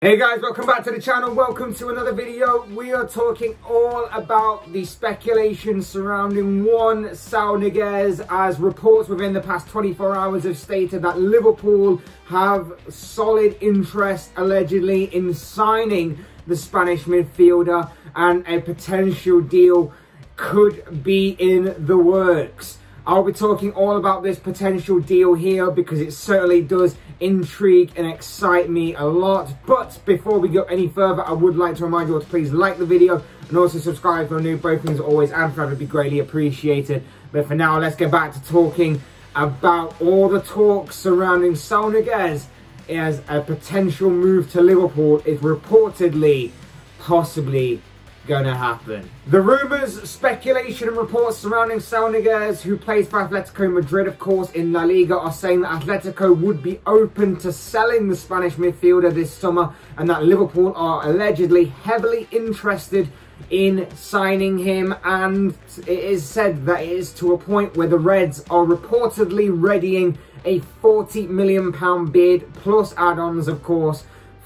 Hey guys, welcome back to the channel. Welcome to another video. We are talking all about the speculation surrounding one Saul Niguez, as reports within the past 24 hours have stated that Liverpool have solid interest allegedly in signing the Spanish midfielder, and a potential deal could be in the works. I'll be talking all about this potential deal here because it certainly does intrigue and excite me a lot. But before we go any further, I would like to remind you all to please like the video and also subscribe if you're new. Both things always and forever would be greatly appreciated. But for now, let's get back to talking about all the talk surrounding Saul Niguez as a potential move to Liverpool is reportedly, possibly gonna happen. The rumours, speculation and reports surrounding Saul Niguez, who plays for Atletico Madrid of course in La Liga, are saying that Atletico would be open to selling the Spanish midfielder this summer, and that Liverpool are allegedly heavily interested in signing him. And it is said that it is to a point where the Reds are reportedly readying a £40 million bid plus add-ons of course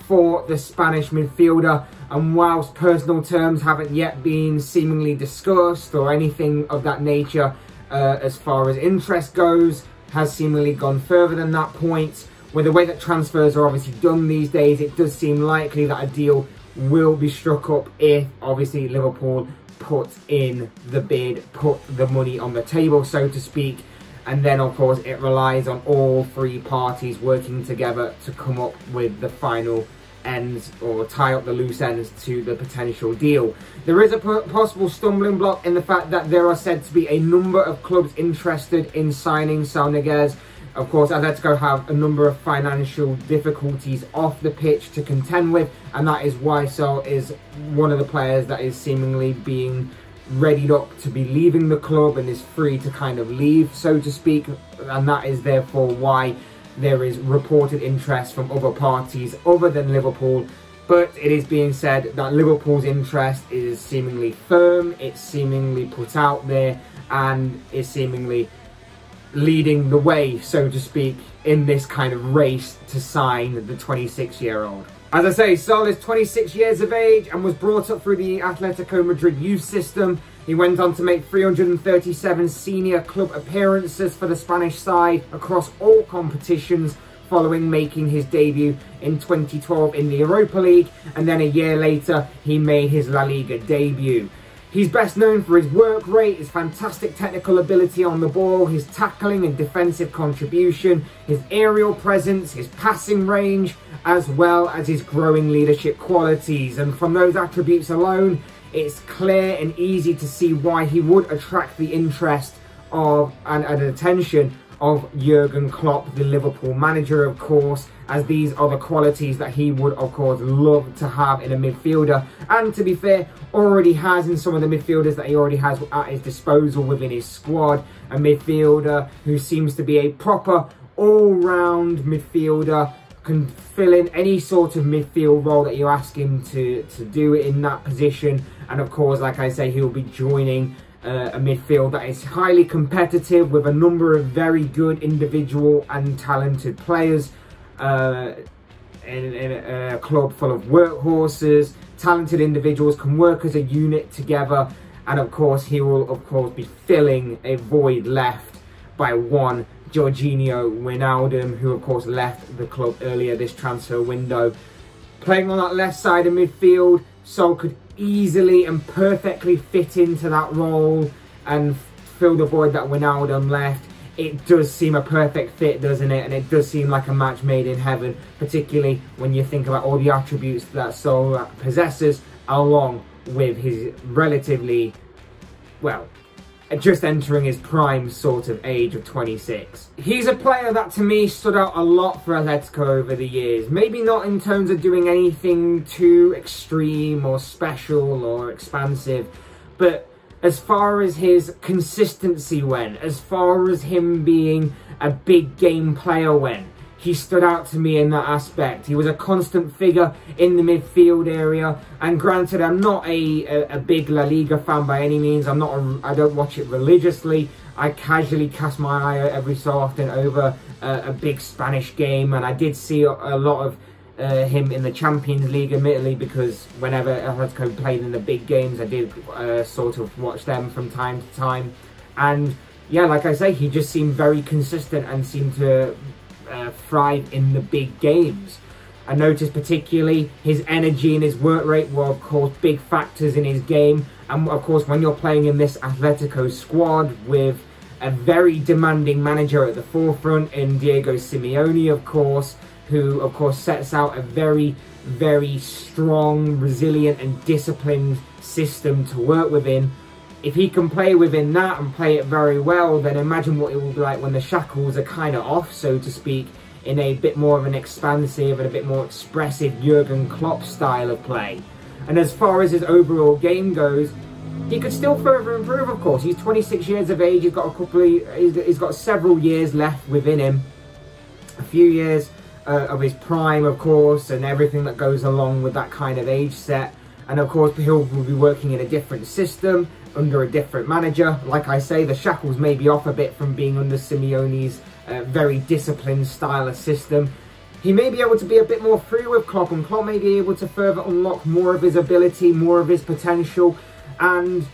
for the Spanish midfielder. And whilst personal terms haven't yet been seemingly discussed or anything of that nature, as far as interest goes, has seemingly gone further than that point. With the way that transfers are obviously done these days, it does seem likely that a deal will be struck up if obviously Liverpool put in the bid, put the money on the table, so to speak. And then of course it relies on all three parties working together to come up with the final ends, or tie up the loose ends to the potential deal. There is a possible stumbling block in the fact that there are said to be a number of clubs interested in signing Saul Niguez. Of course, Atletico have a number of financial difficulties off the pitch to contend with, and that is why Saul is one of the players that is seemingly being readied up to be leaving the club and is free to kind of leave, so to speak. And that is therefore why there is reported interest from other parties other than Liverpool. But it is being said that Liverpool's interest is seemingly firm, it's seemingly put out there, and is seemingly leading the way, so to speak, in this kind of race to sign the 26-year-old. As I say, Saul is 26 years of age and was brought up through the Atletico Madrid youth system. He went on to make 337 senior club appearances for the Spanish side across all competitions, following making his debut in 2012 in the Europa League, and then a year later he made his La Liga debut. He's best known for his work rate, his fantastic technical ability on the ball, his tackling and defensive contribution, his aerial presence, his passing range, as well as his growing leadership qualities. And from those attributes alone, it's clear and easy to see why he would attract the interest of and attention of Jurgen Klopp, the Liverpool manager, of course, as these are the qualities that he would, of course, love to have in a midfielder. And to be fair, already has in some of the midfielders that he already has at his disposal within his squad. A midfielder who seems to be a proper all-round midfielder, can fill in any sort of midfield role that you ask him to do it in that position. And of course, like I say, he'll be joining a midfield that is highly competitive with a number of very good individual and talented players, in a club full of workhorses. Talented individuals can work as a unit together, and of course he will of course be filling a void left by one Jorginho Wijnaldum, who of course left the club earlier this transfer window. Playing on that left side of midfield, Saul could easily and perfectly fit into that role and fill the void that Wijnaldum left. It does seem a perfect fit, doesn't it? And it does seem like a match made in heaven, particularly when you think about all the attributes that Saul possesses, along with his relatively, well, just entering his prime sort of age of 26. He's a player that to me stood out a lot for Atletico over the years. Maybe not in terms of doing anything too extreme or special or expansive, but as far as his consistency went, as far as him being a big game player went, he stood out to me in that aspect. He was a constant figure in the midfield area. And granted, I'm not a big La Liga fan by any means. I don't watch it religiously. I casually cast my eye every so often over a big Spanish game, and I did see a lot of him in the Champions League, admittedly, because whenever Atletico played in the big games, I did sort of watch them from time to time. And yeah, like I say, he just seemed very consistent and seemed to thrive in the big games. I noticed particularly his energy and his work rate were, of course, big factors in his game. And of course, when you're playing in this Atletico squad with a very demanding manager at the forefront in Diego Simeone, of course, who, of course, sets out a very, very strong, resilient and disciplined system to work within. If he can play within that and play it very well, then imagine what it will be like when the shackles are kind of off, so to speak, in a bit more of an expansive and a bit more expressive Jurgen Klopp style of play. And as far as his overall game goes, he could still further improve, of course. He's 26 years of age, he's got several years left within him. A few years of his prime, of course, and everything that goes along with that kind of age set. And of course, he'll be working in a different system, under a different manager. Like I say, the shackles may be off a bit from being under Simeone's very disciplined style of system. He may be able to be a bit more free with Klopp, and Klopp may be able to further unlock more of his ability, more of his potential, and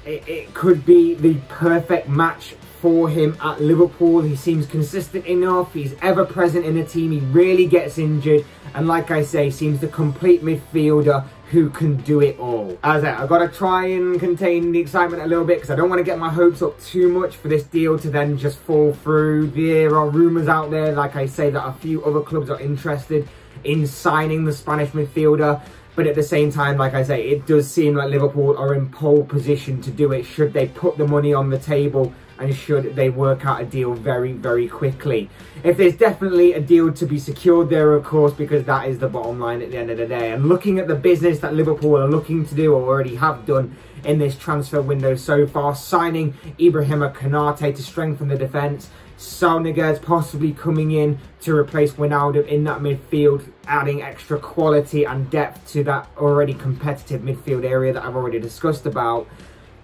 it could be the perfect match for him at Liverpool. He seems consistent enough, he's ever present in the team, he really gets injured, and like I say, seems the complete midfielder who can do it all. As I said, I've got to try and contain the excitement a little bit because I don't want to get my hopes up too much for this deal to then just fall through. There are rumours out there, like I say, that a few other clubs are interested in signing the Spanish midfielder. But at the same time, like I say, it does seem like Liverpool are in pole position to do it should they put the money on the table and should they work out a deal very, very quickly. If there's definitely a deal to be secured there, of course, because that is the bottom line at the end of the day. And looking at the business that Liverpool are looking to do, or already have done in this transfer window so far, signing Ibrahima Konate to strengthen the defence, Saul Niguez possibly coming in to replace Wijnaldum in that midfield, adding extra quality and depth to that already competitive midfield area that I've already discussed about.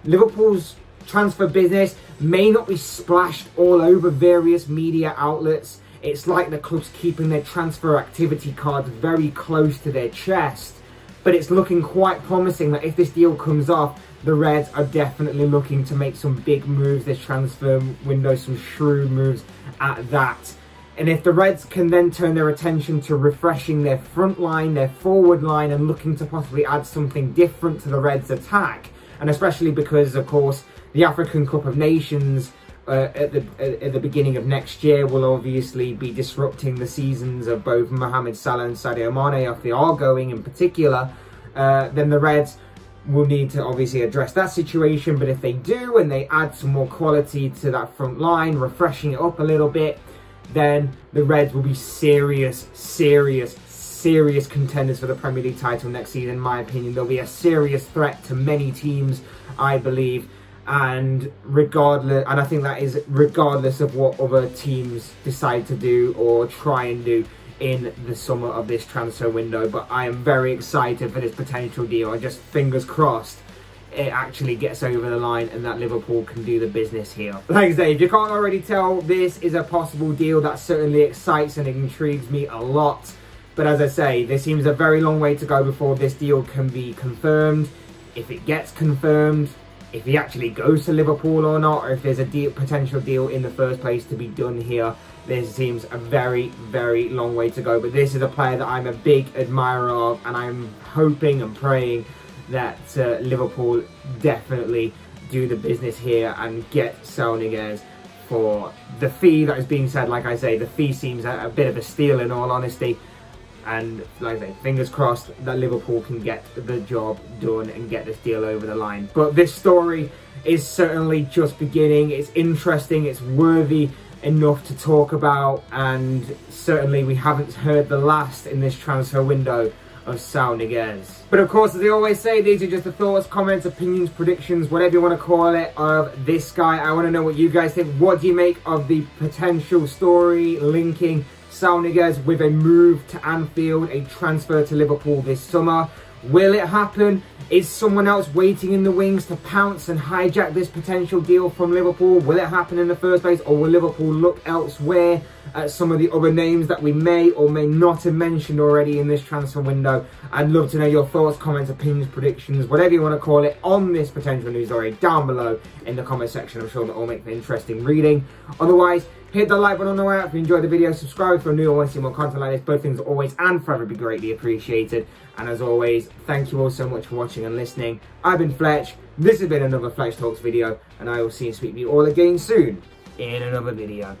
Liverpool's transfer business may not be splashed all over various media outlets. It's like the club's keeping their transfer activity cards very close to their chest. But it's looking quite promising that if this deal comes off, the Reds are definitely looking to make some big moves this transfer window, some shrewd moves at that. And if the Reds can then turn their attention to refreshing their front line, their forward line, and looking to possibly add something different to the Reds' attack, and especially because, of course, the African Cup of Nations at the beginning of next year will obviously be disrupting the seasons of both Mohamed Salah and Sadio Mane if they are going in particular, then the Reds will need to obviously address that situation. But if they do and they add some more quality to that front line, refreshing it up a little bit, then the Reds will be serious contenders for the Premier League title next season, in my opinion. They'll be a serious threat to many teams, I believe. And I think that is regardless of what other teams decide to do or try and do in the summer of this transfer window. But I am very excited for this potential deal. I just, fingers crossed, it actually gets over the line and that Liverpool can do the business here. Like I say, if you can't already tell, this is a possible deal that certainly excites and intrigues me a lot. But as I say, there seems a very long way to go before this deal can be confirmed. If it gets confirmed, if he actually goes to Liverpool or not, or if there's a potential deal in the first place to be done here, there seems a very, very long way to go. But this is a player that I'm a big admirer of, and I'm hoping and praying that Liverpool definitely do the business here and get Saul Niguez for the fee that is being said. Like I say, the fee seems a bit of a steal in all honesty. And like I say, fingers crossed that Liverpool can get the job done and get this deal over the line. But this story is certainly just beginning. It's interesting, it's worthy enough to talk about, and certainly we haven't heard the last in this transfer window of Saul Niguez. But of course, as I always say, these are just the thoughts, comments, opinions, predictions, whatever you want to call it, of this guy. I want to know what you guys think. What do you make of the potential story linking Saul Niguez with a move to Anfield, a transfer to Liverpool this summer? Will it happen? Is someone else waiting in the wings to pounce and hijack this potential deal from Liverpool? Will it happen in the first place, or will Liverpool look elsewhere? at some of the other names that we may or may not have mentioned already in this transfer window. I'd love to know your thoughts, comments, opinions, predictions, whatever you want to call it, on this potential news story down below in the comment section. I'm sure that will make for interesting reading. Otherwise, hit the like button on the way out if you enjoyed the video. Subscribe if you're new or want to see more content like this. Both things always and forever be greatly appreciated. And as always, thank you all so much for watching and listening. I've been Fletch. This has been another Fletch Talks video, and I will see and speak to you all again soon in another video.